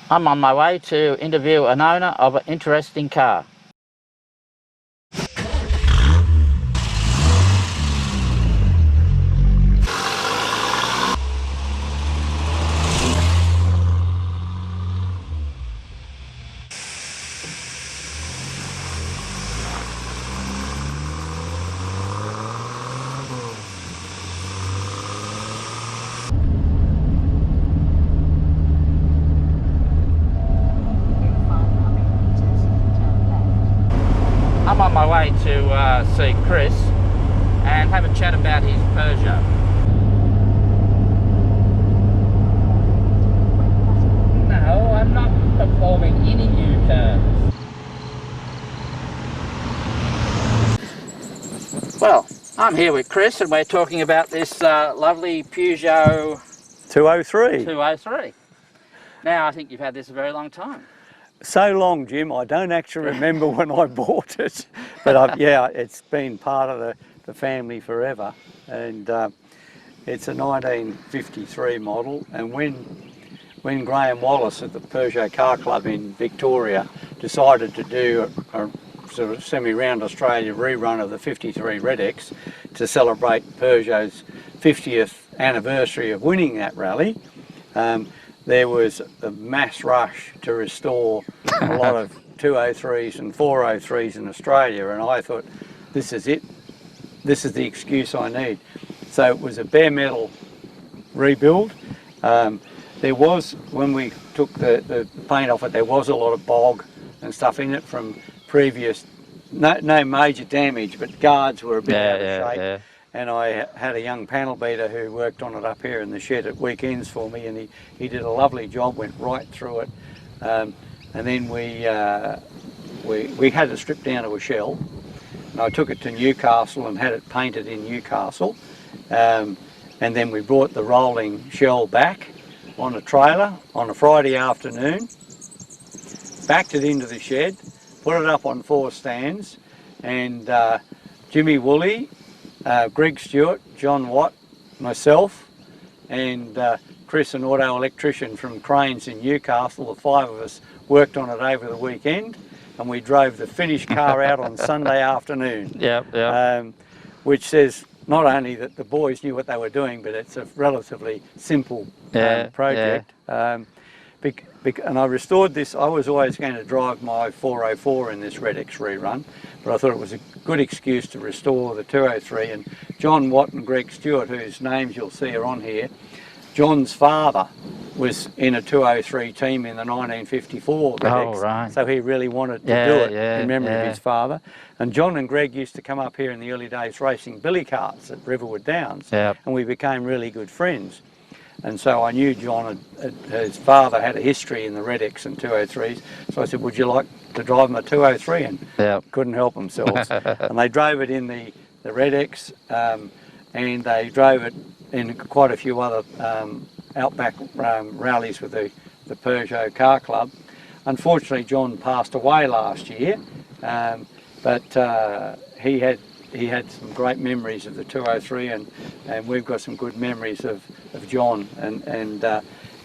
I'm on my way to interview an owner of an interesting car. I'm on my way to see Chris and have a chat about his Peugeot. No, I'm not performing any U-turns. Well, I'm here with Chris and we're talking about this lovely Peugeot 203. 203. Now, I think you've had this a very long time. So long, Jim, I don't actually remember when I bought it, but yeah, it's been part of the family forever, and it's a 1953 model. And when Graham Wallace at the Peugeot Car Club in Victoria decided to do a sort of semi-round Australia rerun of the 53 Red X to celebrate Peugeot's 50th anniversary of winning that rally, there was a mass rush to restore a lot of 203s and 403s in Australia, and I thought, this is it. This is the excuse I need. So it was a bare metal rebuild. There was, when we took the paint off it, there was a lot of bog and stuff in it from previous, no major damage, but guards were a bit out of shape. Yeah. And I had a young panel beater who worked on it up here in the shed at weekends for me, and he did a lovely job, went right through it. And then we had it stripped down to a shell. And I took it to Newcastle and had it painted in Newcastle. And then we brought the rolling shell back on a trailer on a Friday afternoon, backed it into the shed, put it up on 4 stands, and Jimmy Woolley, Greg Stewart, John Watt, myself, and Chris, an auto electrician from Cranes in Newcastle, the 5 of us worked on it over the weekend, and we drove the finished car out on Sunday afternoon. Which says not only that the boys knew what they were doing, but it's a relatively simple project. And I restored this. I was always going to drive my 404 in this Red X rerun, but I thought it was a good excuse to restore the 203. And John Watt and Greg Stewart, whose names you'll see are on here, John's father was in a 203 team in the 1954 Red X, right. So he really wanted to do it in memory of his father. And John and Greg used to come up here in the early days racing billy carts at Riverwood Downs, and we became really good friends. And so I knew John, his father had a history in the Red X and 203s, so I said, would you like to drive my 203? And couldn't help themselves. And they drove it in the Red X, and they drove it in quite a few other outback rallies with the Peugeot Car Club. Unfortunately, John passed away last year, but he had some great memories of the 203, and we've got some good memories of John and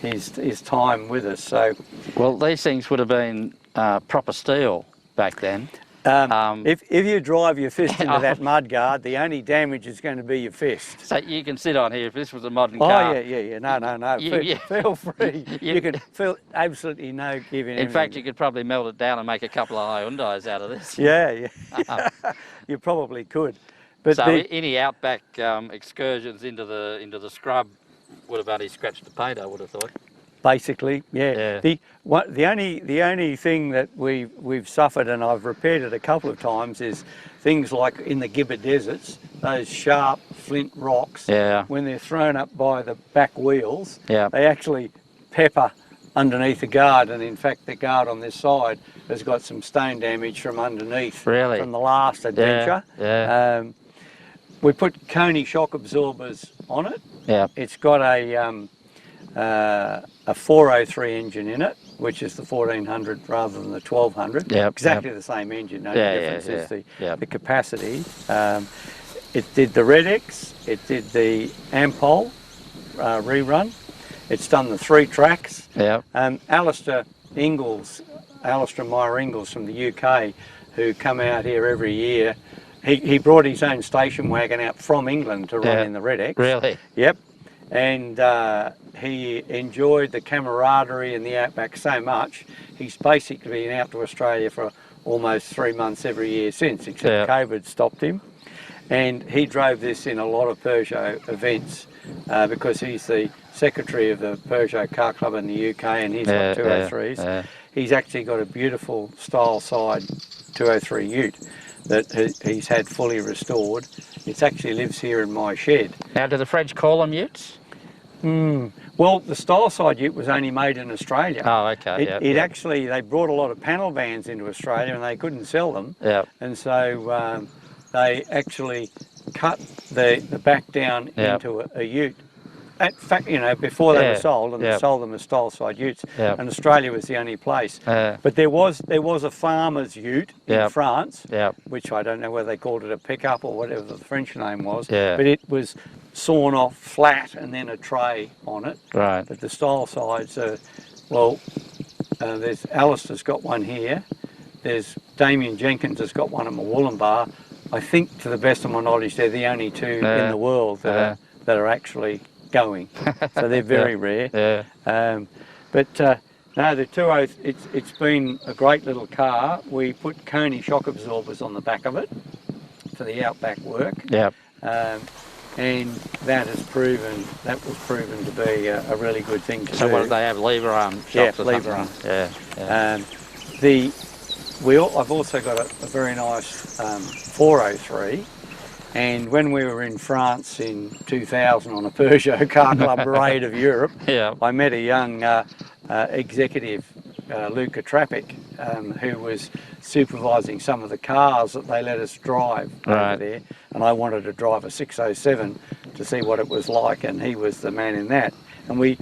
his time with us. So, well, these things would have been proper steel back then. If you drive your fist into that mud guard, the only damage is going to be your fist. So you can sit on here if this was a modern car. Oh yeah. No. Feel free. You can feel absolutely no giving. In fact, you could probably melt it down and make a couple of Hyundais out of this. Yeah. You probably could. But so any outback excursions into the scrub would have only scratched the paint, I would have thought. Basically, yeah. The only thing that we've suffered, and I've repaired it a couple of times, is things like in the Gibber deserts, those sharp flint rocks. When they're thrown up by the back wheels, they actually pepper underneath the guard, and in fact the guard on this side has got some stone damage from underneath. Really? From the last adventure. We put Coney shock absorbers on it. It's got a a 403 engine in it, which is the 1400 rather than the 1200. Yep, Exactly the same engine. Only difference is the capacity. It did the Red X. It did the Ampol rerun. It's done the 3 tracks. Yep. Alistair and Myra Ingalls from the UK, who come out here every year. He brought his own station wagon out from England to run in the Red X. Really? Yep. And he enjoyed the camaraderie in the outback so much, he's basically been out to Australia for almost 3 months every year since, except COVID stopped him. And he drove this in a lot of Peugeot events because he's the secretary of the Peugeot Car Club in the UK, and he's got 203s. He's actually got a beautiful style side 203 ute that he's had fully restored. It actually lives here in my shed. Now, do the French call them utes? Well, the style side ute was only made in Australia. Oh, okay. Actually, they brought a lot of panel vans into Australia and they couldn't sell them. And so they actually cut the back down into a ute. In fact, you know, before they were sold, and they sold them as style side utes, and Australia was the only place. But there was a farmer's ute in France, which I don't know whether they called it a pickup or whatever the French name was, but it was sawn off flat and then a tray on it. Right. But the style sides are, there's Alistair's got one here. There's Damien Jenkins has got one at Mawulumbar. I think, to the best of my knowledge, they're the only 2 in the world that are actually going. So they're very rare. No, the 20, it's been a great little car. We put Coney shock absorbers on the back of it for the outback work. And that was proven to be a really good thing to do. So what do they have, lever arm shocks or lever arm. I've also got a very nice 403, and when we were in France in 2000 on a Peugeot Car Club raid of Europe, I met a young executive, Luca Trappic, who was supervising some of the cars that they let us drive over there, and I wanted to drive a 607 to see what it was like, and he was the man in that. And we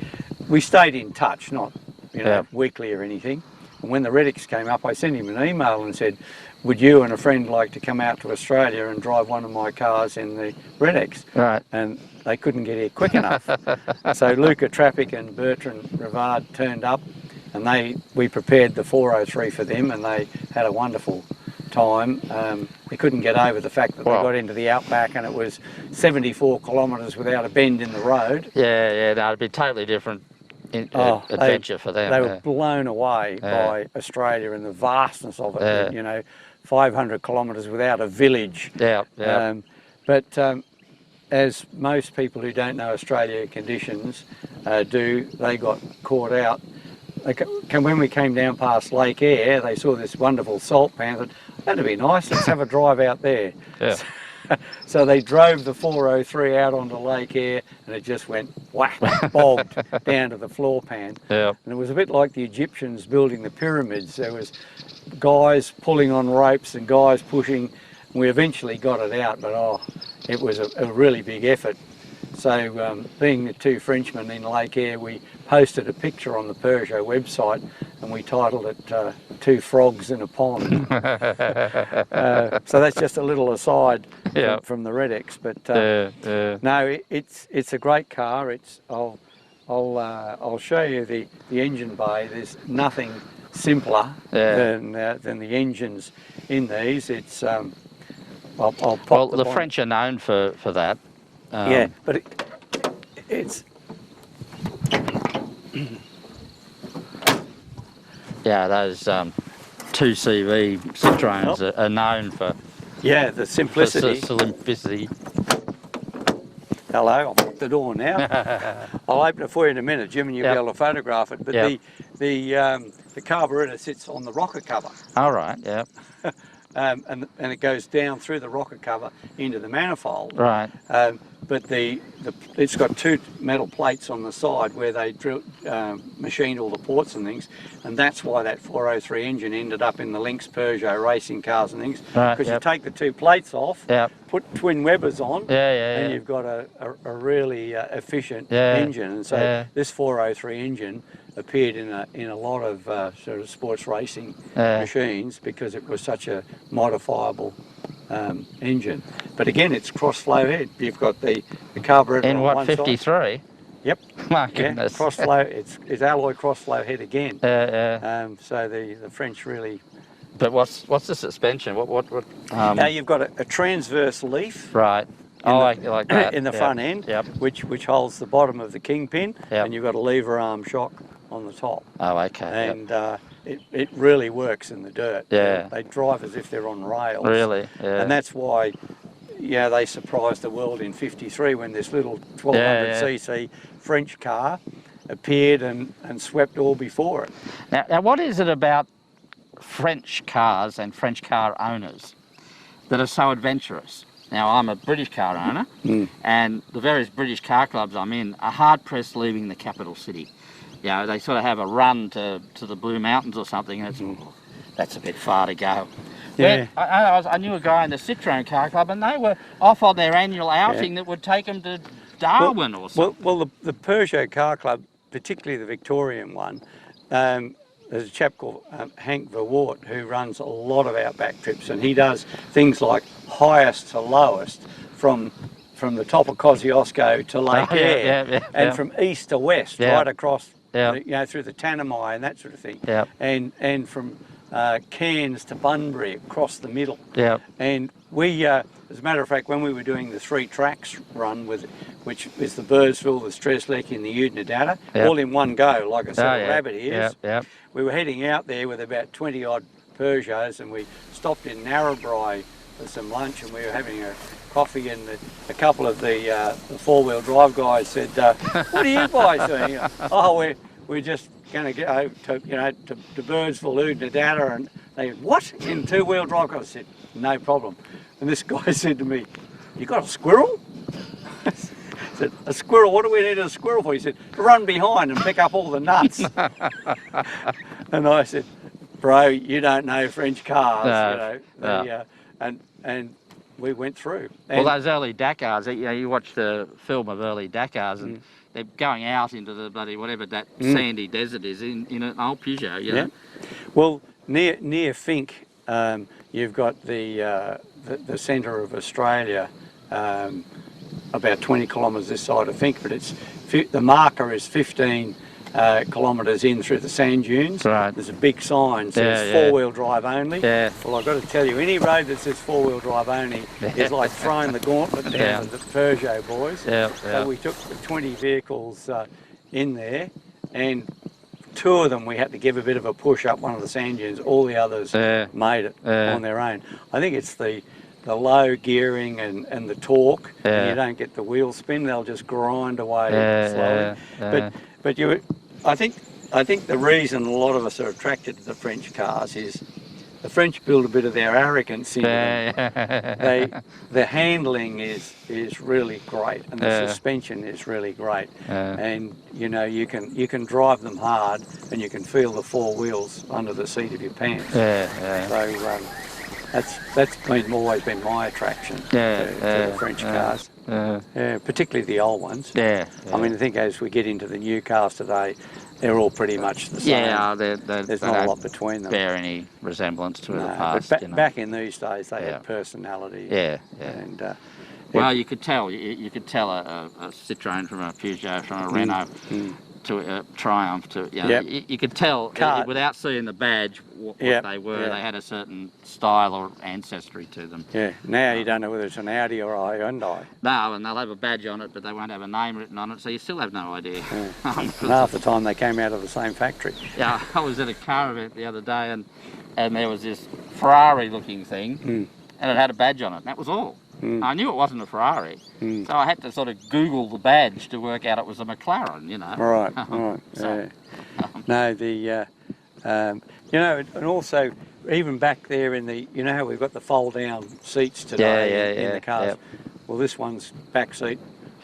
stayed in touch, not weekly or anything. And when the Red X came up, I sent him an email and said, would you and a friend like to come out to Australia and drive one of my cars in the Red X? And they couldn't get here quick enough. So Luca Trappic and Bertrand Rivard turned up, and we prepared the 403 for them, and they had a wonderful time. They couldn't get over the fact that they got into the outback and it was 74 kilometres without a bend in the road. No, it'd be totally different. Adventure for them. They were blown away by Australia and the vastness of it. You know, 500 kilometres without a village. But as most people who don't know Australia conditions do, they got caught out. When we came down past Lake Eyre, they saw this wonderful salt pan. Thought, that'd be nice. Let's have a drive out there. So they drove the 403 out onto Lake Eyre, and it just went whack, bogged down to the floor pan. And it was a bit like the Egyptians building the pyramids. There was guys pulling on ropes and guys pushing. We eventually got it out, but it was a really big effort. So being the 2 Frenchmen in Lake Eyre, we posted a picture on the Peugeot website and we titled it 2 Frogs in a Pond. So that's just a little aside from the Red X. But no, it's a great car. I'll show you the engine bay. There's nothing simpler than the engines in these. It's I'll pop the French are known for that. But it's those 2CV Citroens are known for the simplicity. Simplicity. Hello, I'll lock the door now. I'll open it for you in a minute, Jim, and you'll be able to photograph it. But the carburetor sits on the rocker cover. All right. and it goes down through the rocker cover into the manifold. Right. But it's got two metal plates on the side where they machined all the ports and things, and that's why that 403 engine ended up in the Lynx Peugeot racing cars and things. Right, Because yep. you take the two plates off, Yep. put twin Webbers on, and Yeah. you've got a really efficient Yeah, engine. And so yeah. this 403 engine appeared in a lot of sort of sports racing Yeah. machines because it was such a modifiable engine. But again, it's cross flow head. You've got the carburetor In on what, one side. 53? Yep. My Yeah, goodness. cross flow. It's alloy cross flow head again. Yeah. So the French really. But what's the suspension? What? Now you've got a transverse leaf. Right. Like that. In the Yep. front end, Yep. which holds the bottom of the kingpin, Yep. and you've got a lever arm shock on the top. Oh, okay. And it really works in the dirt. Yeah. They drive as if they're on rails. Really? Yeah. And that's why, they surprised the world in '53 when this little 1200cc French car appeared and swept all before it. Now, what is it about French cars and French car owners that are so adventurous? Now, I'm a British car owner, and the various British car clubs I'm in are hard-pressed leaving the capital city. You know, they sort of have a run to the Blue Mountains or something, and it's, that's a bit far to go. Yeah. I knew a guy in the Citroën car club, and they were off on their annual outing that would take them to Darwin or something. Well, the Peugeot car club, particularly the Victorian one, there's a chap called Hank Verwoerd who runs a lot of outback trips, and he does things like highest to lowest from the top of Kosciuszko to Lake Eyre, and from east to west, right across, through the Tanami and that sort of thing, and from Cairns to Bunbury across the middle. And we, as a matter of fact, when we were doing the 3 tracks run, which is the Birdsville, the Stresslek and the Udnadata, all in one go, like a sort of rabbit ears, we were heading out there with about 20 odd Peugeots, and we stopped in Narrabri for some lunch, and we were having a coffee, and a couple of the 4-wheel drive guys said, "What are you guys doing?" "Oh, we're just going to go to to Birdsville, Udnadata," and they, "What, in 2-wheel drive?" I said, "No problem." And this guy said to me, "You got a squirrel?" I said, "A squirrel? What do we need a squirrel for?" He said, "To run behind and pick up all the nuts." And I said, "Bro, you don't know French cars, and we went through. Well, those early Dakars, you watch the film of early Dakars, and they're going out into the bloody whatever that sandy desert is in an old Peugeot, you know. Well, near Fink, you've got the centre of Australia, about 20 kilometres this side of Fink, but the marker is 15 kilometres in through the sand dunes. Right. There's a big sign says 4-wheel drive only. Well, I've got to tell you, any road that says 4-wheel drive only is like throwing the gauntlet down to the Peugeot boys. So we took the 20 vehicles in there, and 2 of them we had to give a bit of a push up one of the sand dunes. All the others made it on their own. I think it's the low gearing and the torque, and you don't get the wheel spin. They'll just grind away slowly. But I think the reason a lot of us are attracted to the French cars is the French build a bit of their arrogance into them. The handling is really great, and the suspension is really great, and you can drive them hard, and you can feel the 4 wheels under the seat of your pants. So that's always been my attraction to the French cars. Particularly the old ones. I mean, I think as we get into the new cars today, they're all pretty much the same. There's not a lot between them. Bear any resemblance to the past. But back in these days, they had personality. And well, you could tell. You could tell a Citroën from a Peugeot, from a Renault to a Triumph. You could tell without seeing the badge what they were. They had a certain style or ancestry to them. Now you don't know whether it's an Audi or a Hyundai. No, and they'll have a badge on it, but they won't have a name written on it, so you still have no idea. And half the time they came out of the same factory. Yeah, I was at a car event the other day, and there was this Ferrari-looking thing, and it had a badge on it. And that was all. I knew it wasn't a Ferrari, so I had to sort of Google the badge to work out it was a McLaren, Right. No, and also even back there in the, you know how we've got the fold down seats today in the cars. Yep. Well, this one's back seat.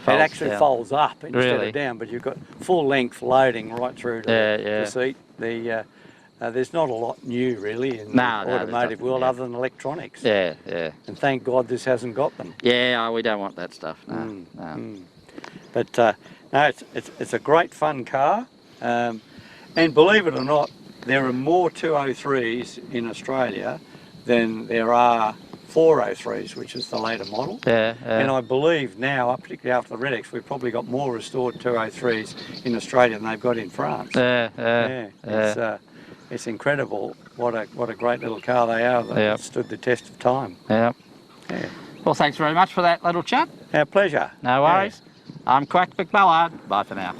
Folds it actually down. folds up instead Really? of down, but you've got full length loading right through to the seat. There's not a lot new really in the automotive world other than electronics. Yeah, yeah. And thank God this hasn't got them. Yeah, we don't want that stuff. No, no. But no, it's a great fun car, and believe it or not, there are more 203s in Australia than there are 403s, which is the later model. Yeah, And I believe now, particularly after the Red X, we've probably got more restored 203s in Australia than they've got in France. It's incredible what a great little car they are that stood the test of time. Yeah. Well, thanks very much for that little chat. Our pleasure. No worries. I'm Quack McBallard. Bye for now.